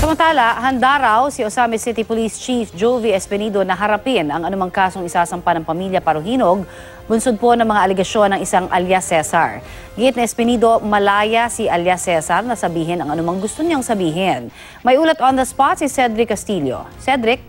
Samantala, handa raw si Osamis City Police Chief Jovi Espinido na harapin ang anumang kasong isasampa ng pamilya Paruhinog, bunsod po ng mga aligasyon ng isang alias Cesar. Git na Espinido, malaya si alias Cesar na sabihin ang anumang gusto niyang sabihin. May ulat on the spot si Cedric Castillo. Cedric?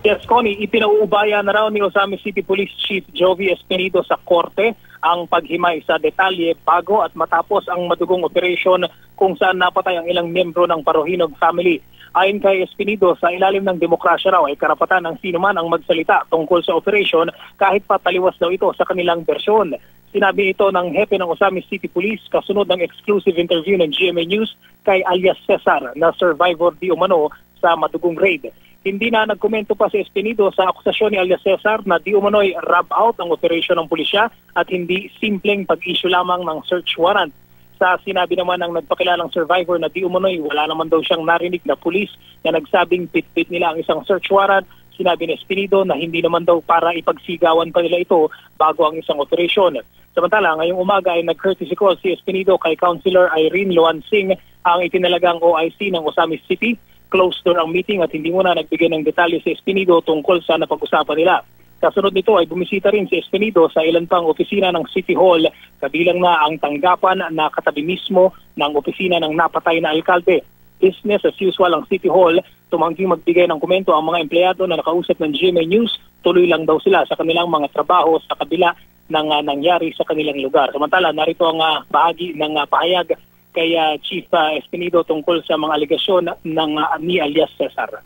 Yes, Connie, ipinauubaya na raw ni Osamis City Police Chief Jovi Espinido sa korte ang paghimay sa detalye bago at matapos ang madugong operasyon kung saan napatay ang ilang miyembro ng Paruhinog family. Ayon kay Espinido, sa ilalim ng demokrasya raw ay karapatan ng sino man ang magsalita tungkol sa operasyon kahit pataliwas daw ito sa kanilang bersyon. Sinabi ito ng hepe ng Osamis City Police kasunod ng exclusive interview ng GMA News kay alias Cesar na survivor di umano sa madugong raid. Hindi na nagkomento pa si Espinido sa akusasyon ni alias Cesar na di umano'y rub out ang operasyon ng pulisya at hindi simpleng pag-issue lamang ng search warrant. Sa sinabi naman ng nagpakilalang survivor na di umano'y wala naman daw siyang narinig na pulis na nagsabing pitpit nila ang isang search warrant, sinabi ni Espinido na hindi naman daw para ipagsigawan pa nila ito bago ang isang operasyon. Samantala, ngayong umaga ay nag-courtesy call si Espinido kay Councilor Irene Luansing, ang itinalagang OIC ng Osamis City. Closed door ang meeting at hindi muna nagbigay ng detalye si Espinido tungkol sa napag-usapan nila. Kasunod nito ay bumisita rin si Espinido sa ilan pang opisina ng City Hall, kabilang na ang tanggapan na katabi mismo ng opisina ng napatay na alkalde. Business as usual ang City Hall, tumangging magbigay ng komento ang mga empleyado na nakausap ng GMA News, tuloy lang daw sila sa kanilang mga trabaho sa kabila ng nangyari sa kanilang lugar. Samantala, narito ang bahagi ng pahayag kay Chief Espinido tungkol sa mga aligasyon ng ni alias Cesar.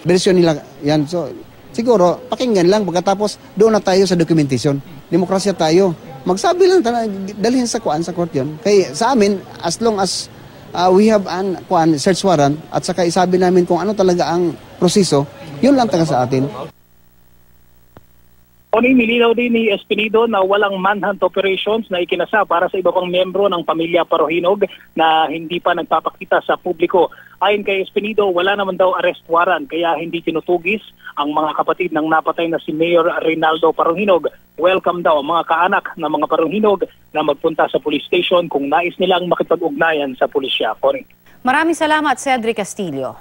Bersyon nila yan. So, siguro, pakinggan lang pagkatapos doon na tayo sa documentation. Demokrasya tayo. Magsabi lang, dalhin sa court yun. Kaya sa amin, as long as we have an search warrant at saka isabi namin kung ano talaga ang proseso, yun lang taga sa atin. Nilinaw din ni Espinido na walang manhunt operations na ikinasa para sa iba pang miyembro ng pamilya Paruhinog na hindi pa nagpapakita sa publiko. Ayon kay Espinido, wala naman daw arrest warrant kaya hindi tinutugis ang mga kapatid ng napatay na si Mayor Reynaldo Paruhinog. Welcome daw ang mga kaanak ng mga Paruhinog na magpunta sa police station kung nais nilang makipag-ugnayan sa pulisya. Maraming salamat, Cedric Castillo.